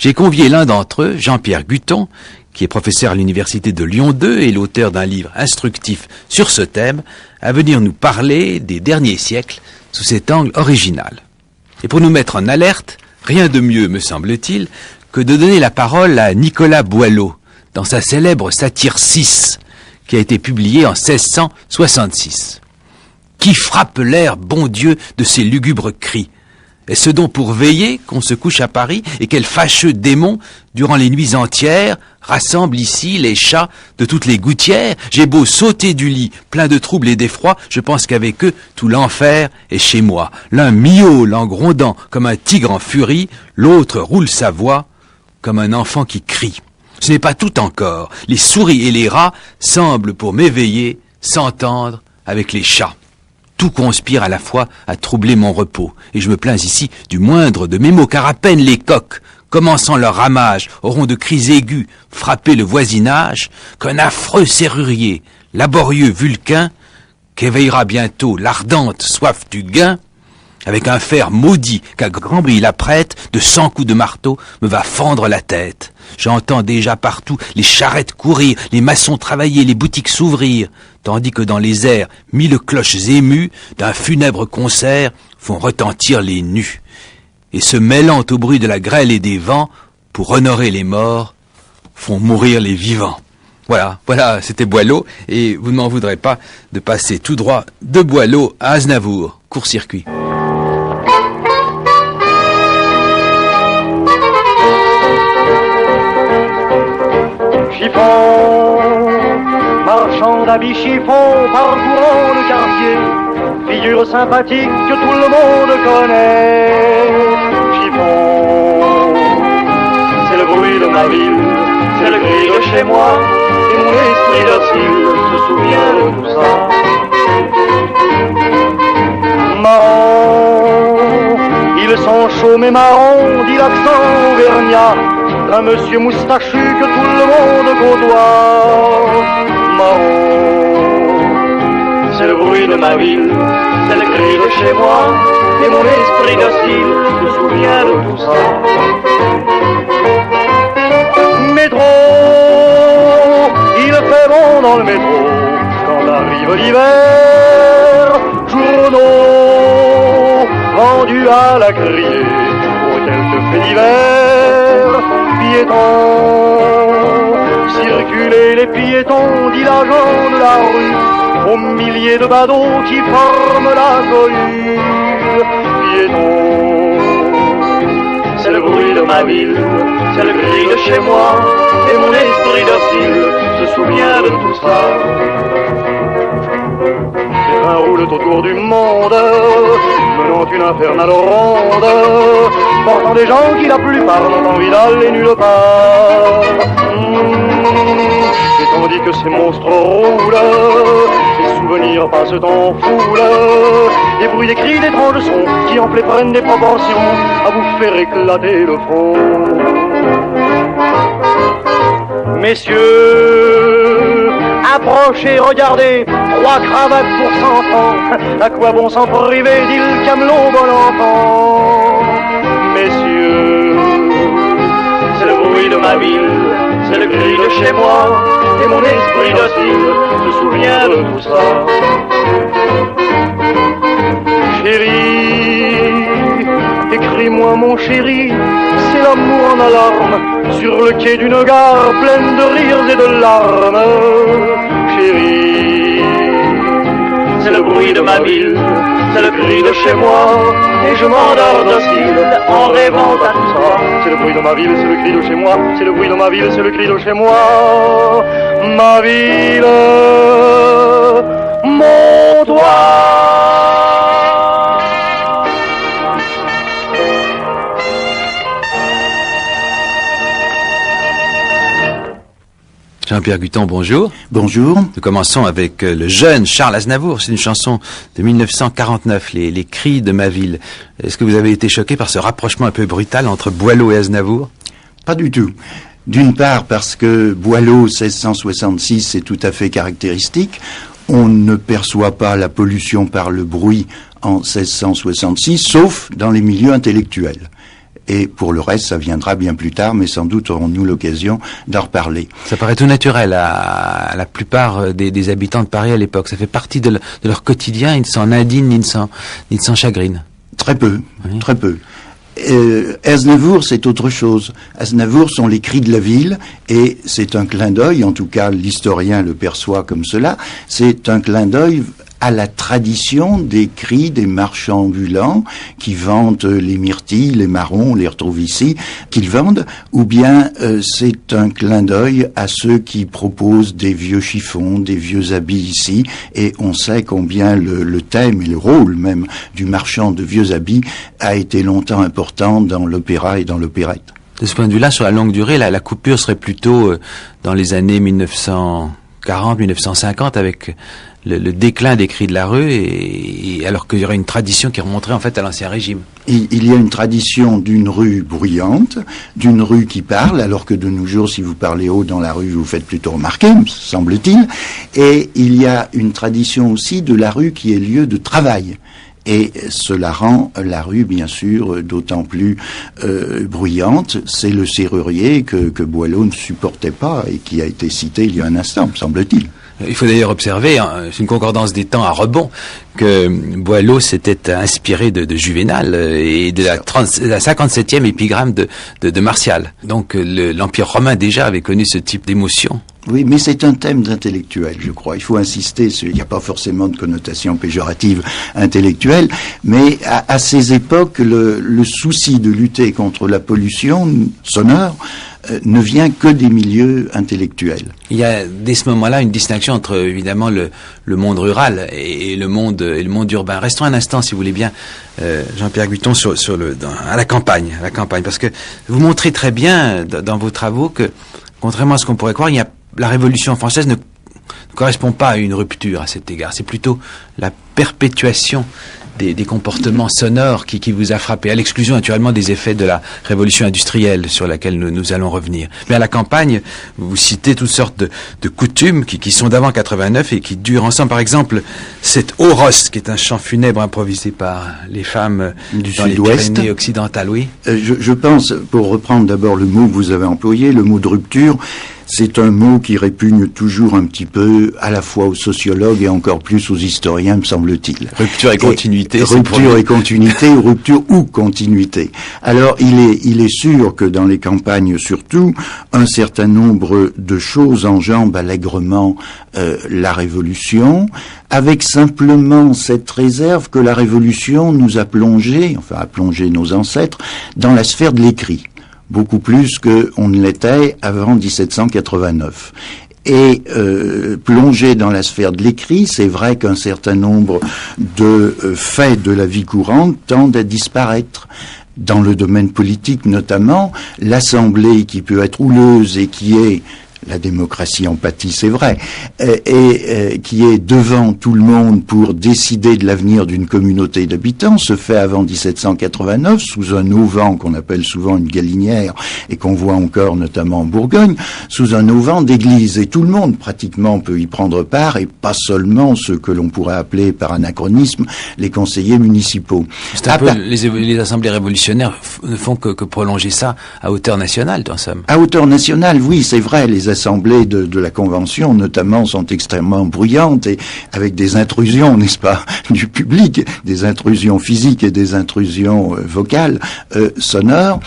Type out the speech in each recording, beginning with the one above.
J'ai convié l'un d'entre eux, Jean-Pierre Guton, qui est professeur à l'université de Lyon 2 et l'auteur d'un livre instructif sur ce thème, à venir nous parler des derniers siècles sous cet angle original. Et pour nous mettre en alerte, rien de mieux, me semble-t-il, que de donner la parole à Nicolas Boileau, dans sa célèbre satire 6, qui a été publiée en 1666. Qui frappe l'air, bon Dieu, de ces lugubres cris? Est-ce donc pour veiller qu'on se couche à Paris et quel fâcheux démon, durant les nuits entières, rassemble ici les chats de toutes les gouttières? J'ai beau sauter du lit, plein de troubles et d'effroi, je pense qu'avec eux, tout l'enfer est chez moi. L'un miaule en grondant comme un tigre en furie, l'autre roule sa voix comme un enfant qui crie. Ce n'est pas tout encore. Les souris et les rats semblent, pour m'éveiller, s'entendre avec les chats. Tout conspire à la fois à troubler mon repos, et je me plains ici du moindre de mes mots, car à peine les coqs, commençant leur ramage, auront de cris aigus frappé le voisinage, qu'un affreux serrurier, laborieux Vulcain, qu'éveillera bientôt l'ardente soif du gain, avec un fer maudit qu'à grand bruit la prête, de 100 coups de marteau, me va fendre la tête. J'entends déjà partout les charrettes courir, les maçons travailler, les boutiques s'ouvrir, tandis que dans les airs, 1000 cloches émues d'un funèbre concert font retentir les nus. Et se mêlant au bruit de la grêle et des vents, pour honorer les morts, font mourir les vivants. Voilà, c'était Boileau, et vous ne m'en voudrez pas de passer tout droit de Boileau à Aznavour, court-circuit. Chiffon, marchand d'habits chiffon, parcourant le quartier, figure sympathique que tout le monde connaît. Chiffon, c'est le bruit de ma ville, c'est le cri de chez moi, et mon esprit docile se souvient de tout ça. Marrons, ils sont chauds mais marrons, dit l'accent auvergnat, un monsieur moustachu que tout le monde côtoie. Marron, c'est le bruit de ma ville, c'est le cri de chez moi, et mon esprit docile se souvient de tout ça. Métro, il fait bon dans le métro, quand arrive l'hiver. Journaux, vendus à la criée, pour quelques faits divers. Piétons, circuler les piétons, dit l'agent de la rue, aux milliers de badauds qui forment la cohue. Piétons, c'est le bruit de ma ville, c'est le cri de chez moi, et mon esprit docile se souvient de tout ça. Les trains roulent autour du monde, menant une infernale ronde, portant des gens qui la plupart n'ont envie d'aller nulle part. Et tandis que ces monstres roulent, les souvenirs passent en foule, des bruits, des cris, d'étranges sons qui en plaît prennent des proportions à vous faire éclater le front. Messieurs, approchez, regardez, 3 cravates pour 100 francs. À quoi bon s'en priver, dit le camelot bon enfant. Messieurs, c'est le bruit de ma ville, c'est le cri de chez moi, et mon esprit docile se souvient de tout ça. Chérie, écris-moi mon chéri, c'est l'amour en alarme, sur le quai d'une gare pleine de rires et de larmes. Chérie, c'est le bruit de ma ville, c'est le cri de chez moi, et je m'endors docile en rêvant à tout ça. C'est le bruit de ma ville, c'est le cri de chez moi, c'est le bruit de ma ville, c'est le cri de chez moi. Ma ville, mon toit. Jean-Pierre Guton, bonjour. Bonjour. Nous commençons avec le jeune Charles Aznavour. C'est une chanson de 1949, les cris de ma ville. Est-ce que vous avez été choqué par ce rapprochement un peu brutal entre Boileau et Aznavour? Pas du tout. D'une part parce que Boileau 1666 c'est tout à fait caractéristique. On ne perçoit pas la pollution par le bruit en 1666, sauf dans les milieux intellectuels. et pour le reste, ça viendra bien plus tard, mais sans doute aurons-nous l'occasion d'en reparler. Ça paraît tout naturel à la plupart des habitants de Paris à l'époque. Ça fait partie de leur quotidien, ils ne s'en indignent ni ne s'en chagrinent. Très peu, oui. Très peu. Aznavour, c'est autre chose. Aznavour sont les cris de la ville, et c'est un clin d'œil, en tout cas l'historien le perçoit comme cela, c'est un clin d'œil à la tradition des cris des marchands ambulants qui vendent les myrtilles, les marrons, on les retrouve ici, qu'ils vendent, ou bien c'est un clin d'œil à ceux qui proposent des vieux chiffons, des vieux habits ici, et on sait combien le thème et le rôle même du marchand de vieux habits a été longtemps important dans l'opéra et dans l'opérette. De ce point de vue-là, sur la longue durée, la coupure serait plutôt dans les années 1940-1950 avec le déclin des cris de la rue, et alors qu'il y aurait une tradition qui remonterait en fait à l'Ancien Régime. Il y a une tradition d'une rue bruyante, d'une rue qui parle, alors que de nos jours, si vous parlez haut dans la rue, vous faites plutôt remarquer, semble-t-il. Et il y a une tradition aussi de la rue qui est lieu de travail. Et cela rend la rue, bien sûr, d'autant plus bruyante. C'est le serrurier que Boileau ne supportait pas et qui a été cité il y a un instant, semble-t-il. Il faut d'ailleurs observer, c'est une concordance des temps à rebond, que Boileau s'était inspiré de Juvénal et de la 57e épigramme de Martial. Donc l'Empire romain déjà avait connu ce type d'émotion. Oui, mais c'est un thème d'intellectuel, je crois. Il faut insister, il n'y a pas forcément de connotation péjorative intellectuelle, mais à ces époques, le souci de lutter contre la pollution sonore ne vient que des milieux intellectuels. Il y a dès ce moment-là une distinction entre évidemment le monde rural et le monde urbain. Restons un instant, si vous voulez bien, Jean-Pierre Guiton, à la campagne, parce que vous montrez très bien dans vos travaux que, contrairement à ce qu'on pourrait croire, la Révolution française ne correspond pas à une rupture à cet égard. C'est plutôt la perpétuation des comportements sonores qui vous a frappé, à l'exclusion naturellement des effets de la révolution industrielle sur laquelle nous allons revenir. Mais à la campagne, vous citez toutes sortes de coutumes qui sont d'avant 89 et qui durent ensemble. Par exemple, cet Oros, qui est un chant funèbre improvisé par les femmes du dans Sud-Ouest. les Pyrénées occidentales, oui. Je pense, pour reprendre d'abord le mot que vous avez employé, le mot de rupture, c'est un mot qui répugne toujours un petit peu à la fois aux sociologues et encore plus aux historiens, me semble-t-il. Rupture et continuité. Rupture et continuité, ou rupture ou continuité. Alors, il est sûr que dans les campagnes surtout, un certain nombre de choses enjambent allègrement la Révolution, avec simplement cette réserve que la Révolution nous a plongé nos ancêtres, dans la sphère de l'écrit. Beaucoup plus qu'on ne l'était avant 1789. Et plongé dans la sphère de l'écrit, c'est vrai qu'un certain nombre de faits de la vie courante tendent à disparaître. Dans le domaine politique notamment, l'Assemblée qui peut être houleuse et qui est la démocratie en pâtit, c'est vrai, et qui est devant tout le monde pour décider de l'avenir d'une communauté d'habitants, se fait avant 1789 sous un auvent qu'on appelle souvent une galinière et qu'on voit encore notamment en Bourgogne, sous un auvent d'église. Et tout le monde pratiquement peut y prendre part, et pas seulement ceux que l'on pourrait appeler par anachronisme les conseillers municipaux. C'est un peu, les assemblées révolutionnaires ne font que prolonger ça à hauteur nationale, en somme. À hauteur nationale, oui, c'est vrai, les assemblées de la Convention, notamment, sont extrêmement bruyantes et avec des intrusions, n'est-ce pas, du public, des intrusions physiques et des intrusions vocales, sonores.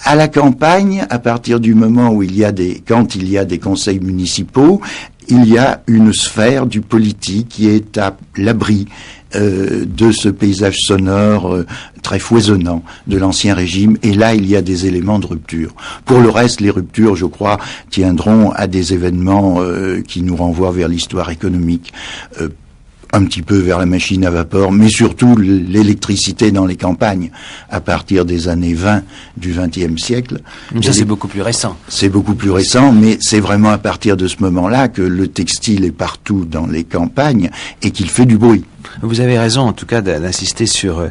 À la campagne, à partir du moment où quand il y a des conseils municipaux, il y a une sphère du politique qui est à l'abri de ce paysage sonore très foisonnant de l'Ancien Régime, et là il y a des éléments de rupture. Pour le reste, les ruptures, je crois, tiendront à des événements qui nous renvoient vers l'histoire économique, un petit peu vers la machine à vapeur, mais surtout l'électricité dans les campagnes, à partir des années 20 du XXe siècle. Ça, c'est beaucoup plus récent. C'est beaucoup plus récent, mais c'est vraiment à partir de ce moment-là que le textile est partout dans les campagnes et qu'il fait du bruit. Vous avez raison, en tout cas, d'insister sur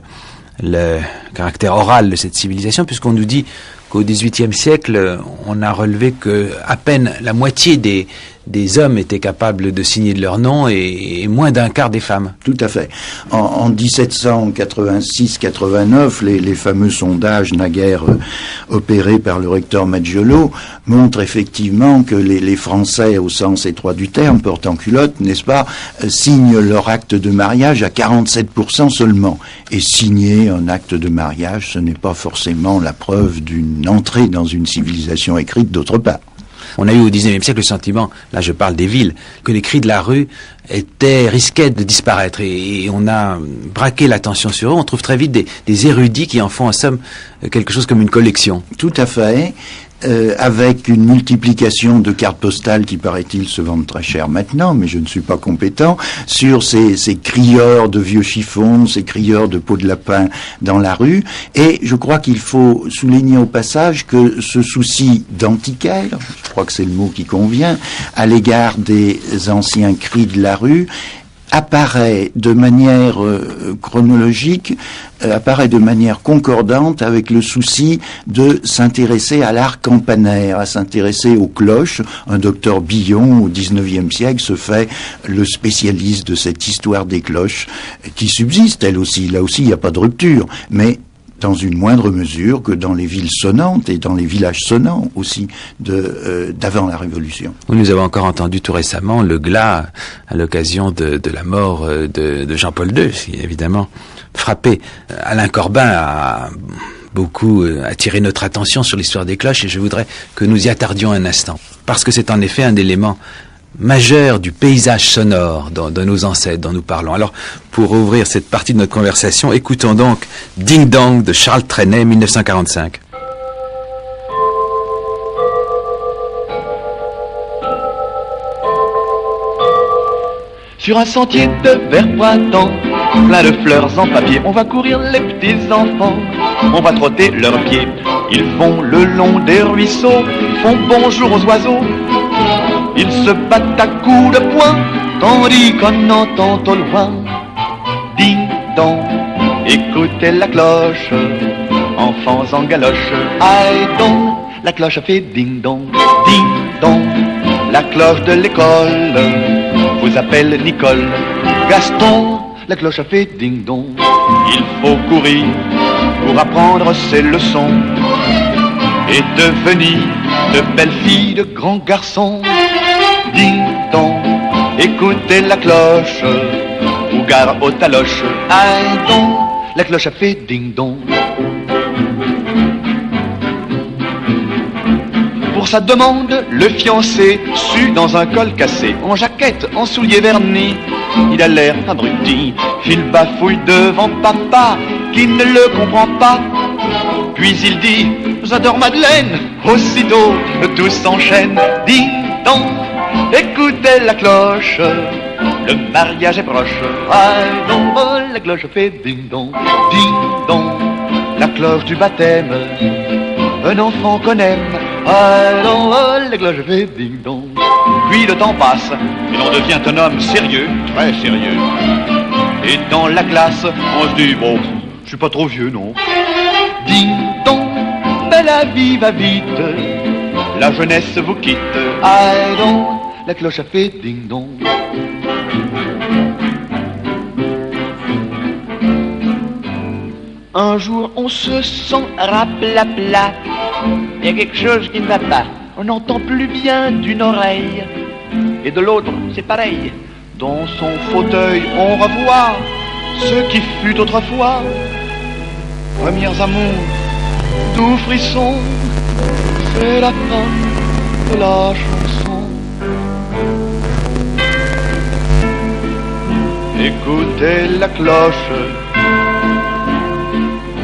le caractère oral de cette civilisation, puisqu'on nous dit qu'au XVIIIe siècle, on a relevé que à peine la moitié des des hommes étaient capables de signer de leur nom et moins d'un quart des femmes. Tout à fait. En 1786-89, les fameux sondages naguère opérés par le recteur Maggiolo montrent effectivement que les Français, au sens étroit du terme, portant culotte, n'est-ce pas, signent leur acte de mariage à 47% seulement. Et signer un acte de mariage, ce n'est pas forcément la preuve d'une entrée dans une civilisation écrite d'autre part. On a eu au XIXe siècle le sentiment, là je parle des villes, que les cris de la rue risquaient de disparaître et on a braqué l'attention sur eux. On trouve très vite des érudits qui en font en somme quelque chose comme une collection. Tout à fait. Avec une multiplication de cartes postales qui, paraît-il, se vendent très cher maintenant, mais je ne suis pas compétent, sur ces crieurs de vieux chiffons, ces crieurs de peau de lapin dans la rue. Et je crois qu'il faut souligner au passage que ce souci d'antiquaire, je crois que c'est le mot qui convient, à l'égard des anciens cris de la rue, apparaît de manière chronologique, apparaît de manière concordante avec le souci de s'intéresser à l'art campanaire, à s'intéresser aux cloches. Un docteur Billon, au XIXe siècle, se fait le spécialiste de cette histoire des cloches, qui subsiste, elle aussi. Là aussi, il n'y a pas de rupture, mais dans une moindre mesure que dans les villes sonnantes et dans les villages sonnants aussi d'avant la Révolution. Nous avons encore entendu tout récemment le glas à l'occasion de la mort de Jean-Paul II, qui évidemment frappé. Alain Corbin a beaucoup attiré notre attention sur l'histoire des cloches et je voudrais que nous y attardions un instant. Parce que c'est en effet un élément majeur du paysage sonore de nos ancêtres dont nous parlons. Alors, pour ouvrir cette partie de notre conversation, écoutons donc Ding Dong de Charles Trenet, 1945. Sur un sentier de vert printemps, plein de fleurs en papier, on va courir les petits enfants, on va trotter leurs pieds. Ils vont le long des ruisseaux, font bonjour aux oiseaux. Ils se battent à coups de poing, tandis qu'on entend au loin ding dong, écoutez la cloche, enfants en galoche. Aïe donc, la cloche a fait ding dong, la cloche de l'école vous appelle Nicole. Gaston, la cloche a fait ding dong. Il faut courir pour apprendre ses leçons et devenir de belles filles, de grands garçons. Ding dong, écoutez la cloche, ou gare aux taloches. Aïe donc, la cloche a fait ding dong. Pour sa demande, le fiancé sue dans un col cassé, en jaquette, en souliers vernis. Il a l'air abruti, il bafouille devant papa, qui ne le comprend pas. Puis il dit, j'adore Madeleine. Aussitôt, tout s'enchaîne. Ding dong, écoutez la cloche, le mariage est proche. Aïe donc, oh, la cloche fait ding dong, la cloche du baptême, un enfant qu'on aime. Aïe donc, oh, la cloche fait ding dong. Puis le temps passe et l'on devient un homme sérieux, très sérieux. Et dans la classe, on se dit, bon, je suis pas trop vieux, non. Ding dong, mais la vie va vite, la jeunesse vous quitte. Aïe donc, la cloche a fait ding dong. Un jour on se sent raplapla, il y a quelque chose qui ne va pas. On n'entend plus bien d'une oreille, et de l'autre c'est pareil. Dans son fauteuil on revoit ce qui fut autrefois. Premiers amours, doux frissons, c'est la fin de la chanson. Écoutez la cloche,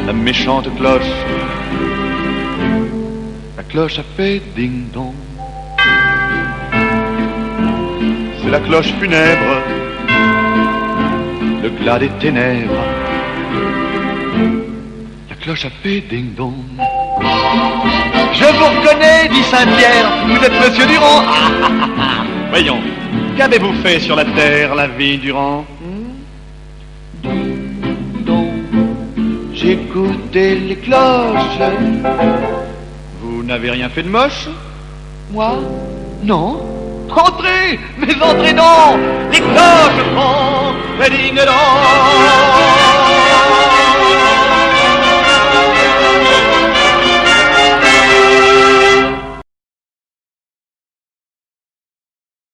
la méchante cloche. La cloche a fait ding dong. C'est la cloche funèbre, le glas des ténèbres. La cloche a fait ding dong. Je vous reconnais, dit Saint-Pierre, vous êtes Monsieur Durand. Voyons, qu'avez-vous fait sur la terre la vie durant? J'écoutais les cloches. Vous n'avez rien fait de moche? Moi? Non. Entrez, mais entrez donc, les cloches font ding-dong.